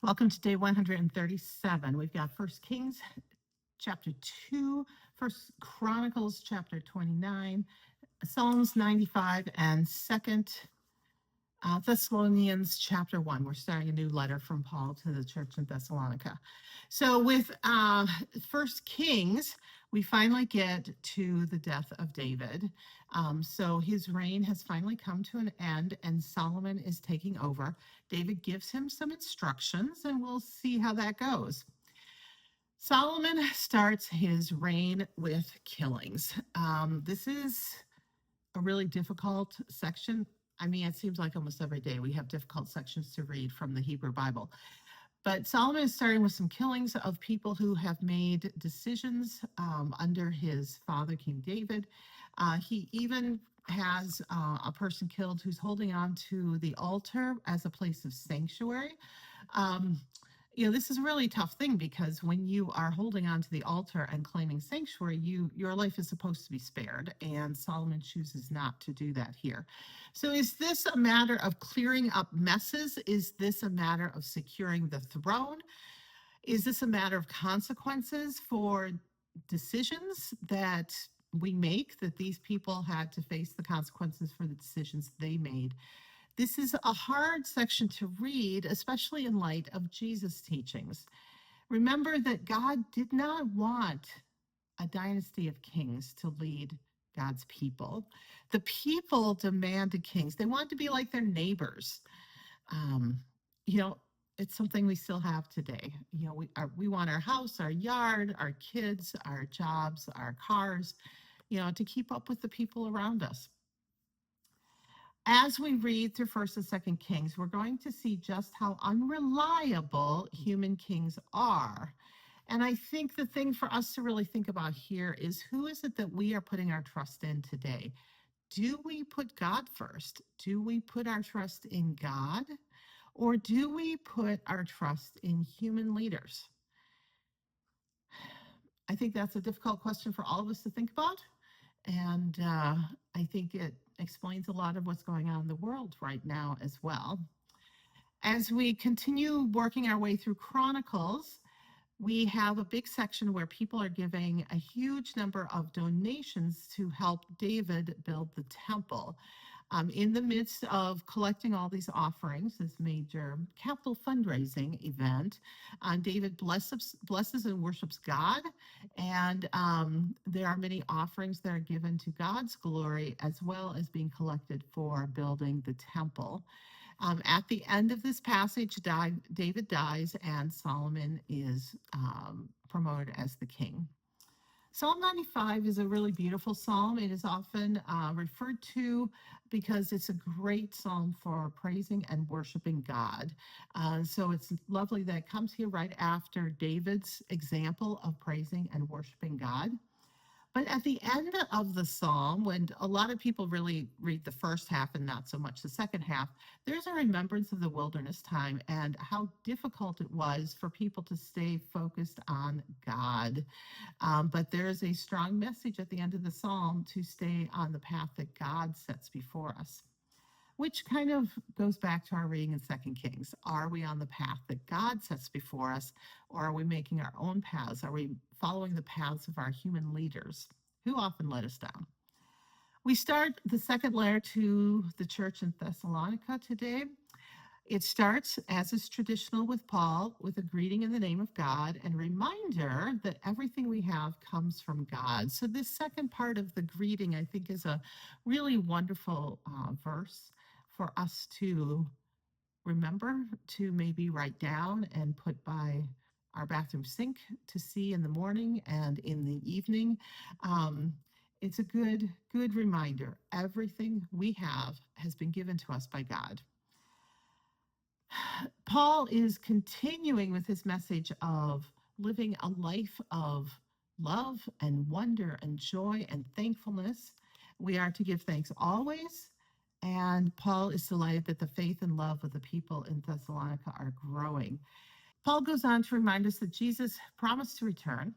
Welcome to day 137. We've got First Kings chapter 2, First Chronicles chapter 29, Psalms 95, and Second Thessalonians chapter 1. We're starting a new letter from Paul to the church in Thessalonica. So with First Kings, we finally get to the death of David. So his reign has finally come to an end, and Solomon is taking over. David gives him some instructions, and we'll see how that goes. Solomon starts his reign with killings. This is a really difficult section. I mean, it seems like almost every day we have difficult sections to read from the Hebrew Bible. But Solomon is starting with some killings of people who have made decisions under his father, King David. He even has a person killed who's holding on to the altar as a place of sanctuary. This is a really tough thing because when you are holding on to the altar and claiming sanctuary, your life is supposed to be spared, and Solomon chooses not to do that here. So is this a matter of clearing up messes? Is this a matter of securing the throne? Is this a matter of consequences for decisions that we make, that these people had to face the consequences for the decisions they made? This is a hard section to read, especially in light of Jesus' teachings. Remember that God did not want a dynasty of kings to lead God's people. The people demanded kings. They wanted to be like their neighbors. Um, it's something we still have today. We want our house, our yard, our kids, our jobs, our cars, to keep up with the people around us. As we read through First and Second Kings, we're going to see just how unreliable human kings are. And I think the thing for us to really think about here is, who is it that we are putting our trust in today? Do we put God first? Do we put our trust in God? Or do we put our trust in human leaders? I think that's a difficult question for all of us to think about. And I think it explains a lot of what's going on in the world right now as well. As we continue working our way through Chronicles, we have a big section where people are giving a huge number of donations to help David build the temple. In the midst of collecting all these offerings, this major capital fundraising event, David blesses and worships God, and there are many offerings that are given to God's glory, as well as being collected for building the temple. At the end of this passage, David dies, and Solomon is promoted as the king. Psalm 95 is a really beautiful psalm. It is often referred to because it's a great psalm for praising and worshiping God. So it's lovely that it comes here right after David's example of praising and worshiping God. But at the end of the psalm, when a lot of people really read the first half and not so much the second half, there's a remembrance of the wilderness time and how difficult it was for people to stay focused on God. But there is a strong message at the end of the psalm to stay on the path that God sets before us, which kind of goes back to our reading in Second Kings. Are we on the path that God sets before us, or are we making our own paths? Are we following the paths of our human leaders who often let us down? We start the second letter to the church in Thessalonica today. It starts, as is traditional with Paul, with a greeting in the name of God and a reminder that everything we have comes from God. So this second part of the greeting, I think, is a really wonderful verse for us to remember, to maybe write down and put by our bathroom sink to see in the morning and in the evening. It's a good reminder. Everything we have has been given to us by God. Paul is continuing with his message of living a life of love and wonder and joy and thankfulness. We are to give thanks always. And Paul is delighted that the faith and love of the people in Thessalonica are growing. Paul goes on to remind us that Jesus promised to return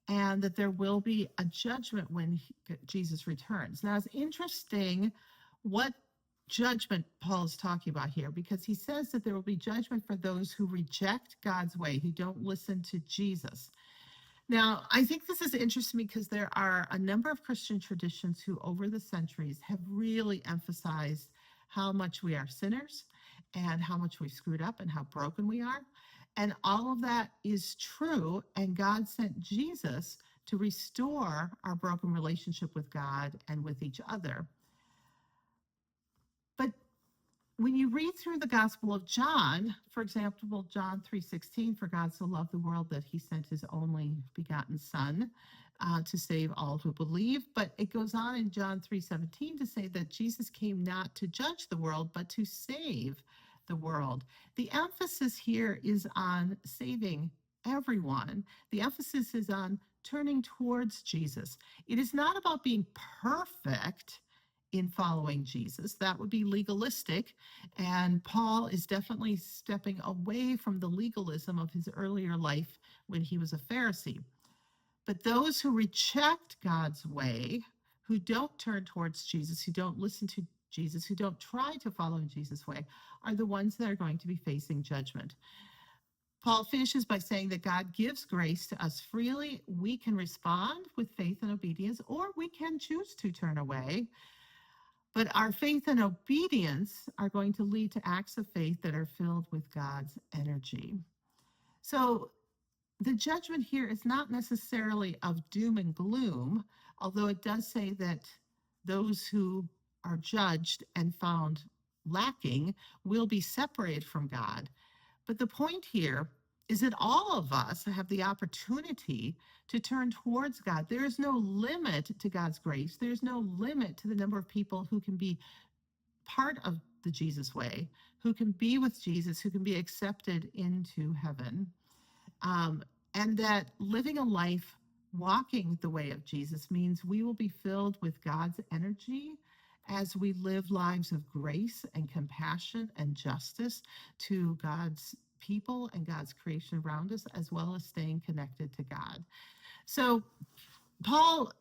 and that there will be a judgment when Jesus returns. Now, it's interesting what judgment Paul is talking about here, because he says that there will be judgment for those who reject God's way, who don't listen to Jesus. Now, I think this is interesting because there are a number of Christian traditions who, over the centuries, have really emphasized how much we are sinners and how much we've screwed up and how broken we are. And all of that is true. And God sent Jesus to restore our broken relationship with God and with each other. But when you read through the Gospel of John, for example, John 3:16, for God so loved the world that he sent his only begotten Son to save all who believe. But it goes on in John 3:17 to say that Jesus came not to judge the world, but to save the world. The emphasis here is on saving everyone. The emphasis is on turning towards Jesus. It is not about being perfect in following Jesus. That would be legalistic. And Paul is definitely stepping away from the legalism of his earlier life when he was a Pharisee. But those who reject God's way, who don't turn towards Jesus, who don't listen to Jesus, who don't try to follow Jesus' way, are the ones that are going to be facing judgment. Paul finishes by saying that God gives grace to us freely. We can respond with faith and obedience, or we can choose to turn away. But our faith and obedience are going to lead to acts of faith that are filled with God's energy. So the judgment here is not necessarily of doom and gloom, although it does say that those who are judged and found lacking will be separated from God. But the point here is that all of us have the opportunity to turn towards God. There is no limit to God's grace. There's no limit to the number of people who can be part of the Jesus way, who can be with Jesus, who can be accepted into heaven. And that living a life walking the way of Jesus means we will be filled with God's energy as we live lives of grace and compassion and justice to God's people and God's creation around us, as well as staying connected to God. So Paul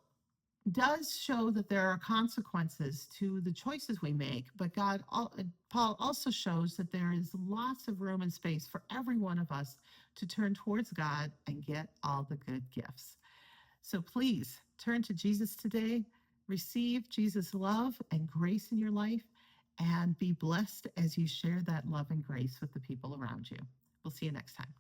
does show that there are consequences to the choices we make, but Paul also shows that there is lots of room and space for every one of us to turn towards God and get all the good gifts. So please turn to Jesus today, receive Jesus' love and grace in your life, and be blessed as you share that love and grace with the people around you. We'll see you next time.